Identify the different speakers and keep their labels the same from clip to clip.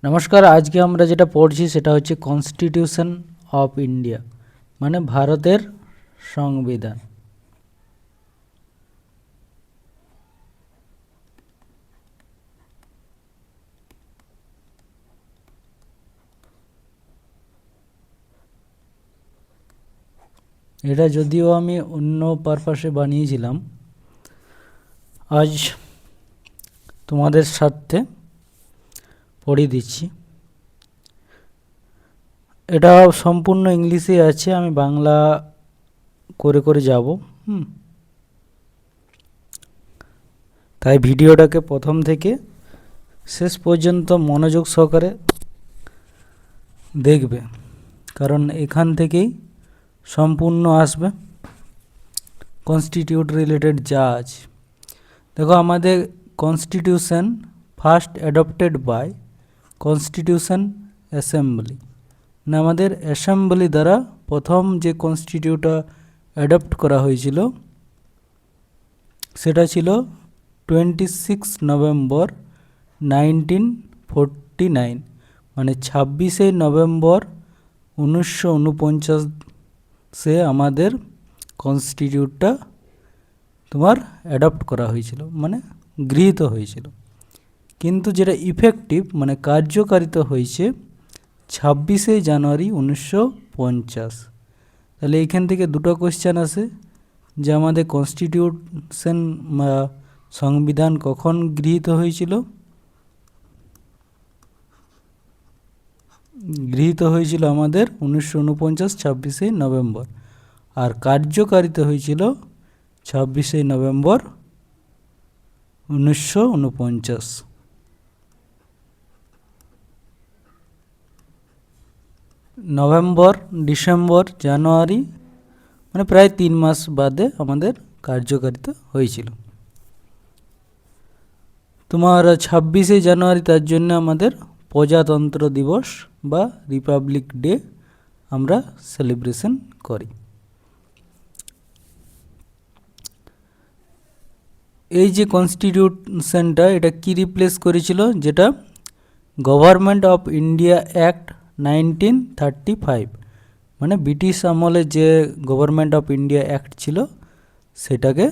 Speaker 1: নমস্কার, আজকে আমরা যেটা পড়ছি সেটা হচ্ছে কনস্টিটিউশন অফ ইন্ডিয়া, মানে ভারতের সংবিধান। এটা যদিও আমি অন্য পারপাসে বানিয়েছিলাম, আজ তোমাদের সাথে পড়িয়ে দিচ্ছি। এটা সম্পূর্ণ ইংলিশে আছে, আমি বাংলা করে করে যাব। তাই ভিডিওটাকে প্রথম থেকে শেষ পর্যন্ত মনোযোগ সহকারে দেখবে, কারণ এখান থেকেই সম্পূর্ণ আসবে কনস্টিটিউট রিলেটেড যা আছে। দেখো, আমাদের constitution first adopted by constitution assembly, না আমাদের অ্যাসেম্বলি দ্বারা প্রথম যে কনস্টিটিউটটা অ্যাডপ্ট করা হয়েছিল সেটা ছিল 26 নভেম্বর 1949, মানে 26শে নভেম্বর 1949 আমাদের কনস্টিটিউটটা তোমার অ্যাডপ্ট করা হয়েছিল, মানে গৃহীত হয়েছিল। কিন্তু যেটা ইফেক্টিভ মানে কার্যকারিত হয়েছে 26শে জানুয়ারি 1950। তাহলে এইখান থেকে দুটো কোয়েশ্চেন আসে যে আমাদের কনস্টিটিউশন সংবিধান কখন গৃহীত হয়েছিল। গৃহীত হয়েছিল আমাদের 1949 26শে নভেম্বর, আর কার্যকারিত হয়েছিল 26শে নভেম্বর 1949। নভেম্বর, ডিসেম্বর, জানুয়ারি, মানে প্রায় 3 মাস বাদে আমাদের কার্যকারিতা হয়েছিল। তোমার 26শে জানুয়ারি তার জন্য আমাদের প্রজাতন্ত্র দিবস বা রিপাবলিক ডে আমরা সেলিব্রেশন করি। এই যে কনস্টিটিউশনটা এটা কি রিপ্লেস করেছিল, যেটা গভর্নমেন্ট অফ ইন্ডিয়া অ্যাক্ট 1935, মানে ব্রিটিশ আমলে যে গভর্নমেন্ট অফ ইন্ডিয়া অ্যাক্ট ছিল সেটাকে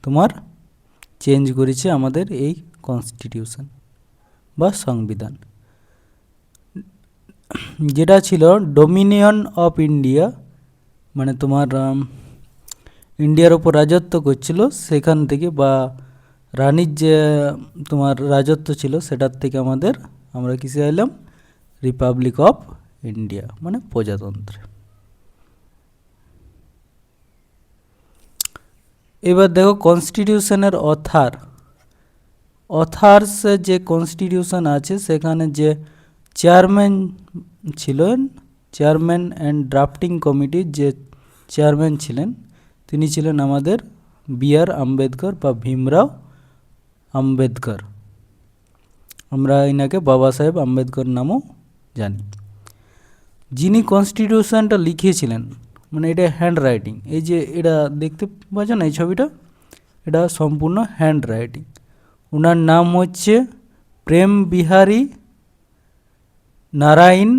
Speaker 1: তোমার চেঞ্জ করেছে আমাদের এই কনস্টিটিউশন বা সংবিধান। যেটা ছিল ডোমিনিয়ন অফ ইন্ডিয়া, মানে তোমার ইন্ডিয়ার ওপর রাজত্ব করছিল সেখান থেকে, বা রানীর যে তোমার রাজত্ব ছিল সেটার থেকে আমরা কিসে এলাম, রিপাবলিক অফ ইন্ডিয়া, মানে প্রজাতন্ত্রে। এবার দেখো কনস্টিটিউশনের অথার্স যে কনস্টিটিউশন আছে সেখানে যে চেয়ারম্যান ছিলেন, চেয়ারম্যান অ্যান্ড ড্রাফটিং কমিটির যে চেয়ারম্যান ছিলেন তিনি ছিলেন আমাদের বি.আর. আম্বেদকর বা ভীমরাও আম্বেদকর। আমরা এনাকে বাবা সাহেব আম্বেদকর নামও জানি। যিনি কনস্টিটিউশনটা লিখেছিলেন, মানে এটা হ্যান্ড রাইটিং, এই যে এটা দেখতে পাচ্ছ না এই ছবিটা, এটা সম্পূর্ণ হ্যান্ড রাইটিং। ওনার নাম হচ্ছে প্রেম বিহারী নারায়ণ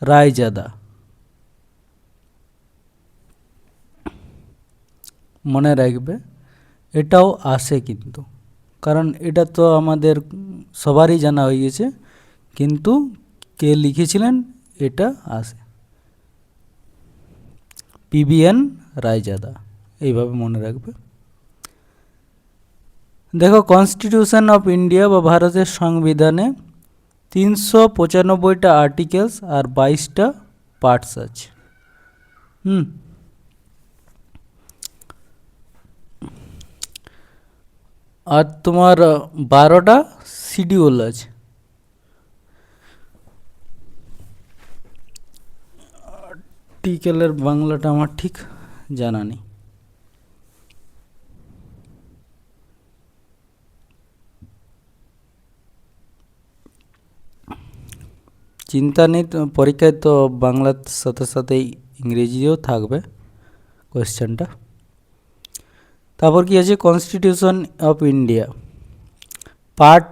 Speaker 1: রায়জাদা। মনে রাখবে, এটাও আসে কিন্তু, কারণ এটা তো আমাদের সবারই জানা হয়ে গেছে, কিন্তু কে লিখেছিলেন এটা আসে, পি.বি.এন. রায়জাদা, এইভাবে মনে রাখবে। দেখো, কনস্টিটিউশন অফ ইন্ডিয়া বা ভারতের সংবিধানে 395টা আর্টিকেলস আর 22টা পার্টস আছে। আর তোমার 12টা শিডিউল আছে। আর্টিকেলের বাংলাটা আমার ঠিক জানা নেই। চিন্তা নেই, পরীক্ষায় তো বাংলার সাথে সাথেই ইংরেজিও থাকবে কোয়েশ্চেনটা। তারপর কি আছে, constitution of India part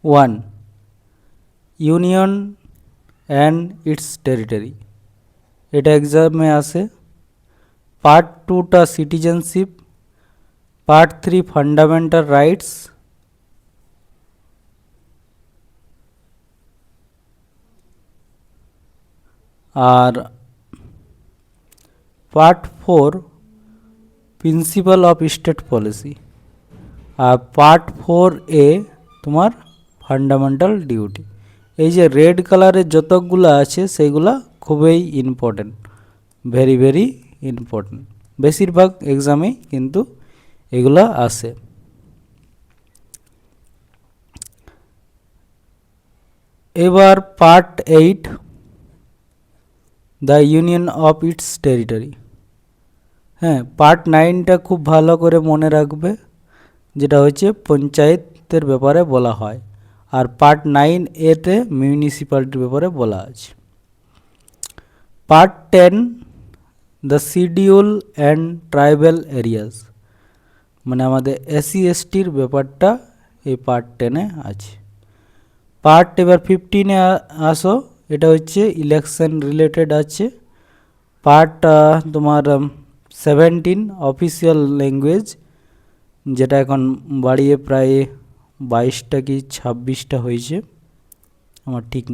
Speaker 1: 1, union and its territory, এটা এক্সামে আসে। পার্ট 2টা সিটিজেনশিপ, পার্ট 3 ফান্ডামেন্টাল রাইটস, আর part 4 principal of state policy, আর পার্ট 4A তোমার ফান্ডামেন্টাল ডিউটি। এই যে রেড কালারের যতগুলো আছে সেগুলা খুবই ইম্পর্টেন্ট, ভেরি ভেরি ইম্পর্টেন্ট, বেশিরভাগ এক্সামেই কিন্তু এগুলা আসে। এবার part 8 the union of its territory. হ্যাঁ, পার্ট 9টা খুব ভালো করে মনে রাখবে, যেটা হচ্ছে পঞ্চায়েতের ব্যাপারে বলা হয়, আর পার্ট 9A-তে মিউনিসিপ্যালিটির ব্যাপারে বলা আছে। Part 10 the schedule and tribal areas, মানে আমাদের SC/STর ব্যাপারটা এই পার্ট 10-এ আছে। পার্ট এবার 15-এ আসো, এটা হচ্ছে ইলেকশন রিলেটেড আছে। পার্ট তোমার 17 অফিসিয়াল ল্যাঙ্গুয়েজ, যেটা এখন বাড়িয়ে প্রায় 22টা কি 26টা হয়েছে, আমার ঠিক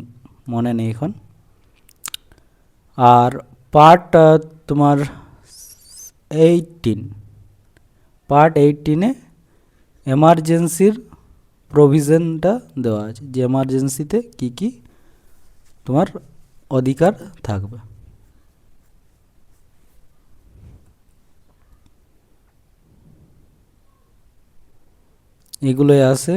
Speaker 1: মনে নেই এখন। আর পার্ট তোমার 18, পার্ট 18-এ এমার্জেন্সির প্রভিশনটা দেওয়া আছে, যে এমার্জেন্সিতে কি কি তোমার অধিকার থাকবে। এগুলোই আছে।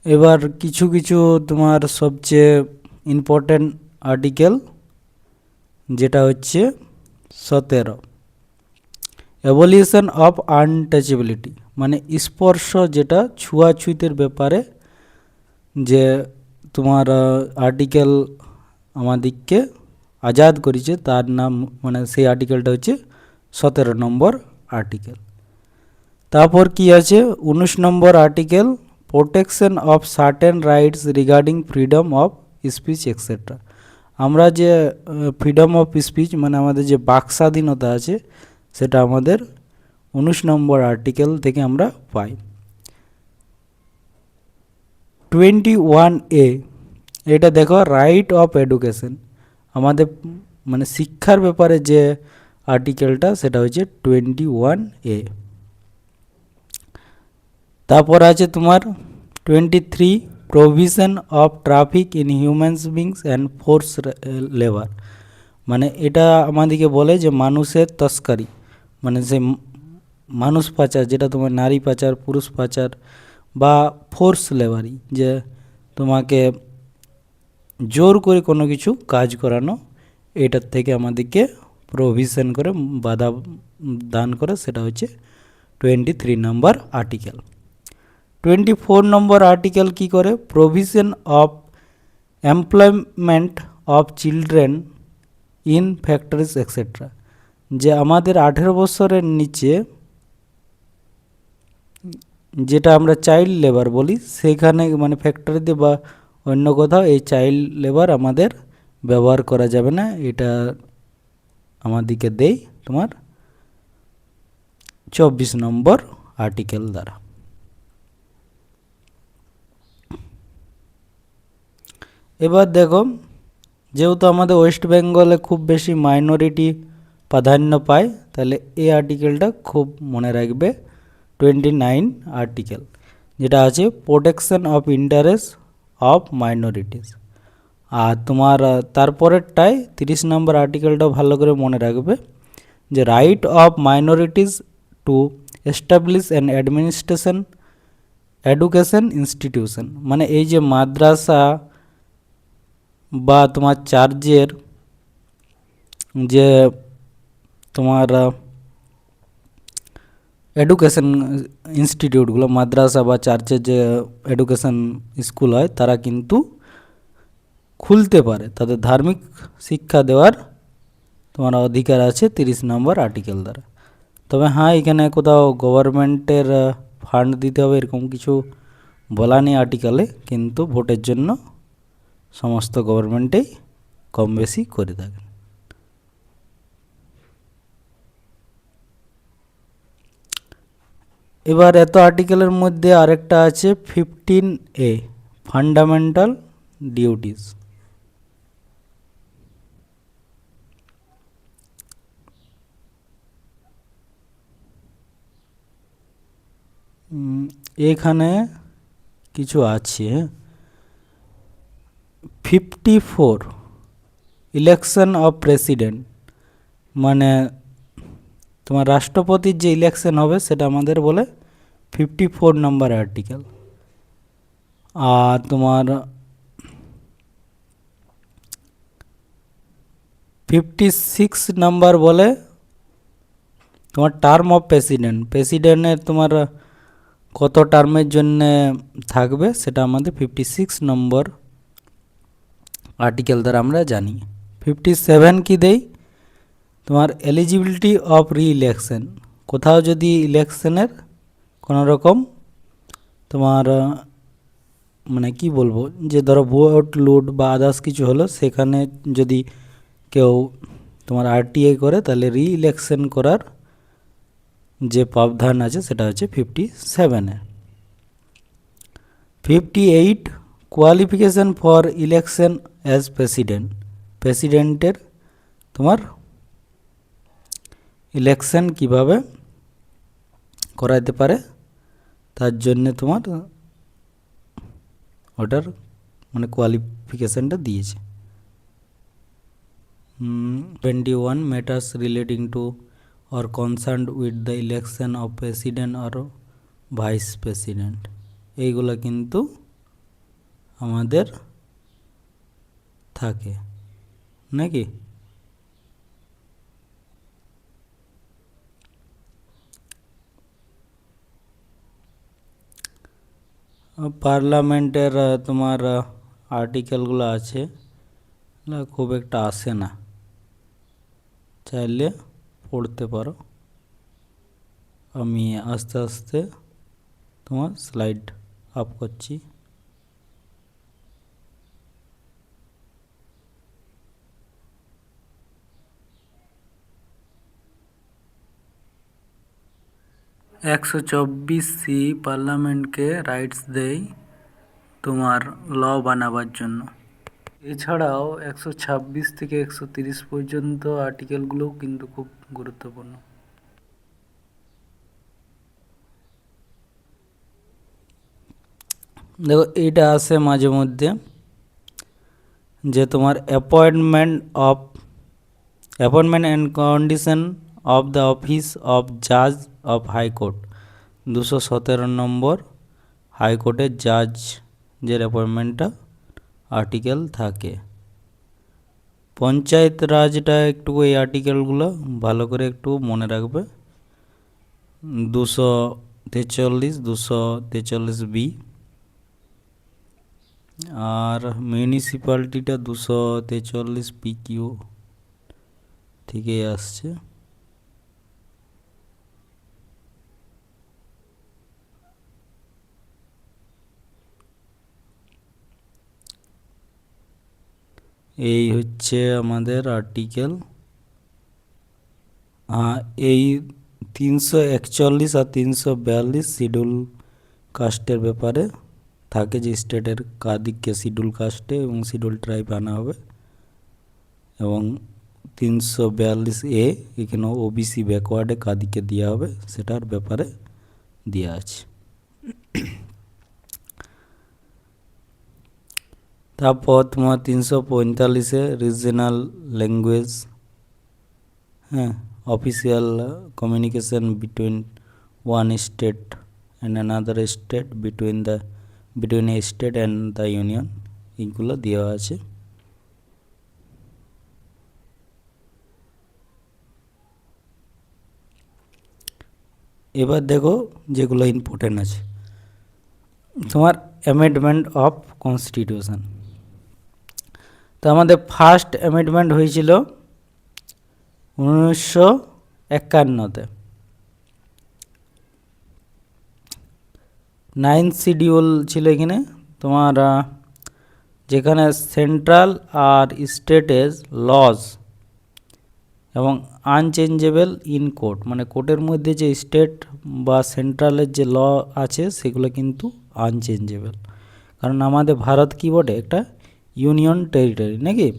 Speaker 1: এবার কিছু কিছু তোমার সবচেয়ে ইম্পর্টেন্ট আর্টিকেল, যেটা হচ্ছে 17 অ্যাবলিউশন অফ আনটাচেবিলিটি, মানে স্পর্শ, যেটা ছুঁয়াছুঁতের ব্যাপারে যে তোমার আর্টিকেল আমাদিগকে আজাদ করেছে, তার নাম, মানে সেই আর্টিকেলটা হচ্ছে 17 নম্বর আর্টিকেল। তারপর কি আছে 19 নম্বর article, protection of certain rights regarding freedom of speech etcetera. আমরা যে ফ্রিডম অফ স্পিচ, মানে আমাদের যে বাক স্বাধীনতা আছে, সেটা আমাদের 19 নম্বর আর্টিকেল থেকে আমরা পাই। 21A, এটা দেখো রাইট অফ এডুকেশন, আমাদের মানে শিক্ষার ব্যাপারে যে আর্টিকেলটা, সেটা হচ্ছে 21A। তারপর আছে তোমার 23 provision of traffic in human beings and force labour, মানে এটা আমাদেরকে বলে যে মানুষের তস্করি, মানে যে মানুষ পাচার, যেটা তোমার নারী পাচার, পুরুষ পাচার বা ফোর্স লেবারি, যে তোমাকে জোর করে কোনো কিছু কাজ করানো, এটার থেকে আমাদেরকে প্রভিশন করে, বাধা দান করে, সেটা হচ্ছে 23 নম্বর আর্টিকেল। 24 নম্বর আর্টিকেল কি করে, provision of employment of children in factories etcetera, যে আমাদের 18 বছরের নিচে, যেটা আমরা চাইল্ড লেবার বলি, সেখানে মানে ফ্যাক্টরিতে বা অন্য কোথাও এই চাইল্ড লেবার আমাদের ব্যবহার করা যাবে না, এটা আমাদেরকে দেয় তোমার 24 নম্বর আর্টিকেল দ্বারা। এবার দেখো, যেহেতু আমাদের ওয়েস্ট বেঙ্গলে খুব বেশি মাইনরিটি প্রাধান্য পায়, তাহলে এই আর্টিকেলটা খুব মনে রাখবে, 29 আর্টিকেল, যেটা আছে protection of interest of minorities. আর তোমার তারপরেরটায় 30 নম্বর আর্টিকেলটাও ভালো করে মনে রাখবে, যে right of minorities to establish and administration education institution, মানে এই যে মাদ্রাসা বা তোমার চার্চের যে তোমার এডুকেশন ইনস্টিটিউটগুলো, মাদ্রাসা বা চার্চের যে এডুকেশন স্কুল হয়, তারা কিন্তু খুলতে পারে, তাদের ধার্মিক শিক্ষা দেওয়ার তোমার অধিকার আছে 30 নম্বর আর্টিকেল দ্বারা। তবে হ্যাঁ, এখানে কোথাও গভর্নমেন্টের ফান্ড দিতে হবে এরকম কিছু বলা নেই আর্টিকেলে, কিন্তু ভোটের জন্য সমস্ত গভর্নমেন্টেই কম বেশি করে থাকেন। এবার এত আর্টিকেলের মধ্যে আরেকটা আছে 15A, ফান্ডামেন্টাল ডিউটিস। এখানে কিছু আছে। 54 ইলেকশন অফ প্রেসিডেন্ট, মানে তোমার রাষ্ট্রপতির যে ইলেকশন হবে সেটা আমাদের বলে 54 নম্বর আর্টিকেল। আর তোমার 56 নাম্বার বলে তোমার টার্ম অফ প্রেসিডেন্টের তোমার কত টার্মের জন্য থাকবে সেটা আমাদের 56 নম্বর আর্টিকেল দ্বারা আমরা জানি। 57 কি দেই, তোমার এলিজিবিলিটি অফ রি ইলেকশন, কোথাও যদি ইলেকশনের কোনো রকম তোমার মানে কি বলবো, যে ধরো ভোট লুট বা আদার্স কিছু হলো, সেখানে যদি কেউ তোমার আরটিআই করে তাহলে রি ইলেকশন করার যে প্রাবধান আছে সেটা হচ্ছে 57-এ। 58 কোয়ালিফিকেশন ফর ইলেকশন অ্যাজ প্রেসিডেন্টের তোমার ইলেকশন কিভাবে করাইতে পারে তার জন্যে তোমার ওটার মানে কোয়ালিফিকেশানটা দিয়েছে। 21 matters relating to or concerned with the election of president or vice president, এইগুলো কিন্তু আমাদের থাকে নাকি। পার্লামেন্টের তোমার আর্টিকেলগুলো আছে, খুব একটা আসে না, চাইলে পড়তে পারো। আমি আস্তে আস্তে তোমার স্লাইড আপ করছি। একশো 24C পার্লামেন্টকে রাইটস দেয় তোমার ল বানাবার জন্য। এছাড়াও 126 থেকে 130 পর্যন্ত আর্টিকেলগুলোও কিন্তু খুব গুরুত্বপূর্ণ। দেখো এইটা আসে মাঝে মধ্যে যে তোমার appointment and condition of the office of জাজ অফ হাইকোর্ট, 217 নম্বর হাইকোর্টের জাজের অ্যাপয়েন্টমেন্টটা আর্টিকেল থাকে। পঞ্চায়েত রাজটা একটু এই আর্টিকেলগুলো ভালো করে একটু মনে রাখবে, 243, 243B। আর মিউনিসিপ্যালিটিটা 243PQ থেকে আসছে। এই হচ্ছে আমাদের আর্টিকেল। এই 341 আর 342 শিডিউল কাস্টের ব্যাপারে থাকে, যে স্টেটের কাদিককে শিডিউল কাস্টে এবং শিডিউল ট্রাইব আনা হবে। এবং 342A এখানে ওবিসি ব্যাকওয়ার্ডে কাদিকে দেওয়া হবে, সেটার ব্যাপারে দেওয়া আছে। তারপর তোমার 345-এ রিজনাল ল্যাঙ্গুয়েজ, হ্যাঁ, official communication between one state and another state, between a state and the union, এইগুলো দেওয়া আছে। এবার দেখো যেগুলো ইম্পর্টেন্ট আছে, তোমার অ্যামেন্ডমেন্ট অফ কনস্টিটিউশন। তো আমাদের ফার্স্ট অ্যামেন্ডমেন্ট হয়েছিল 1951-তে। 9th শিডিউল ছিল এখানে তোমার, যেখানে সেন্ট্রাল আর স্টেটের লজ এবং আনচেঞ্জেবল ইন কোর্ট, মানে কোর্টের মধ্যে যে স্টেট বা সেন্ট্রালের যে ল আছে সেগুলো কিন্তু আনচেঞ্জেবল। কারণ আমাদের ভারত কি বটে, একটা ইউনিয়ন টেরিটরি নাকি,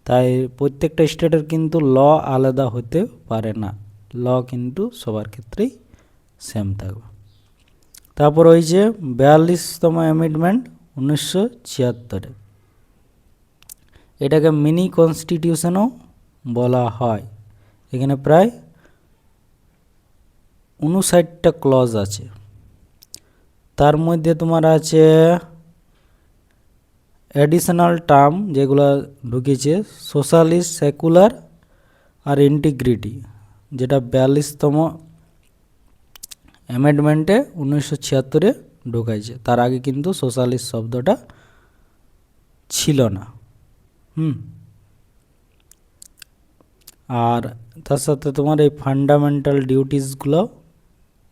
Speaker 1: তাই প্রত্যেকটা স্টেটের কিন্তু ল আলাদা হতে পারে না, ল কিন্তু সবার ক্ষেত্রেই সেম থাকবে। তারপর ওই যে 42তম অ্যামেন্ডমেন্ট 1976-এ, এটাকে মিনি কনস্টিটিউশনও বলা হয়। এখানে প্রায় 59টা ক্লজ আছে। তার মধ্যে তোমার আছে অ্যাডিশনাল টার্ম যেগুলো ঢুকেছে, সোশ্যালিস্ট, সেকুলার আর ইন্টিগ্রিটি, যেটা 42তম অ্যামেন্ডমেন্টে 1976-এ ঢুকাইছে। তার আগে কিন্তু সোশ্যালিস্ট শব্দটা ছিল না। আর তার সাথে তোমার এই ফান্ডামেন্টাল ডিউটিসগুলো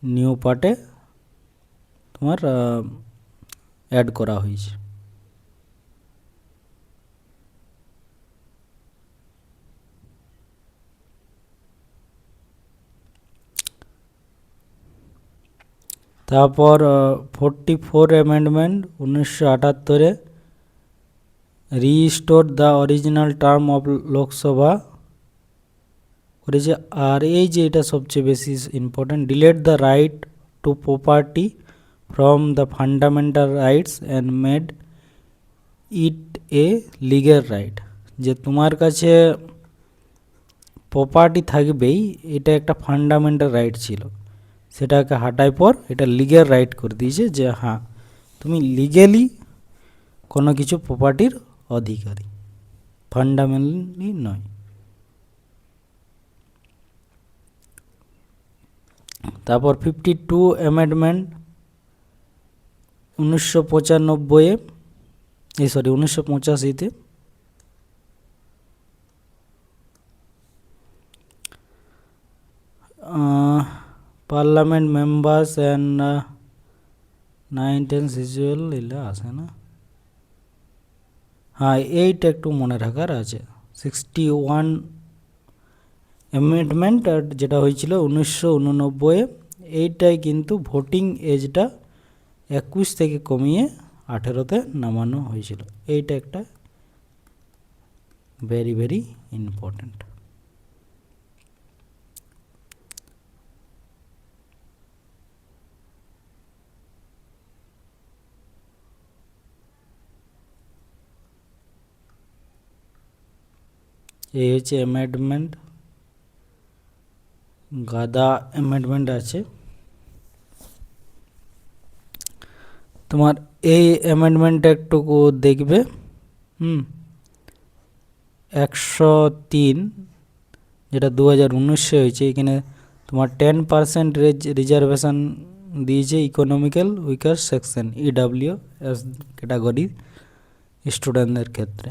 Speaker 1: নিউ পার্টে তোমার অ্যাড করা হয়েছে। তারপর 44 অ্যামেন্ডমেন্ট 1978-এ restore the original term of Lok Sabha করেছে। আর এই যে এটা সবচেয়ে বেশি important, delete the right to property from the fundamental rights and made it a legal right, যে তোমার কাছে প্রপার্টি থাকবেই, এটা একটা ফান্ডামেন্টাল রাইট ছিল, সেটাকে হাঁটার পর এটা লিগ্যাল রাইট করে দিয়েছে, যে হ্যাঁ তুমি লিগেলি কোনো কিছু প্রপার্টির অধিকারী, ফান্ডামেন্টালি নয়। তারপর 52 অ্যামেন্ডমেন্ট 1985-এ, 1985-তে পার্লামেন্ট মেম্বার্স অ্যান্ড 9-10 সিজুয়াল এগুলো আছে না, হ্যাঁ এইটা একটু মনে রাখার আছে। 61 অ্যামেন্ডমেন্ট যেটা হয়েছিল 1989-এ, এইটাই কিন্তু ভোটিং এজটা 21 থেকে কমিয়ে 18-তে নামানো হয়েছিল। এইটা একটা ভেরি ভেরি ইম্পর্টেন্ট। এই হচ্ছে অ্যামেন্ডমেন্ট। গাদা অ্যামেন্ডমেন্ট আছে তোমার, এই অ্যামেন্ডমেন্টটা একটুকু দেখবে। 103 যেটা 2019-এ হয়েছে, এখানে তোমার 10% রিজার্ভেশন দিয়েছে economical weaker section, EWS category স্টুডেন্টদের ক্ষেত্রে।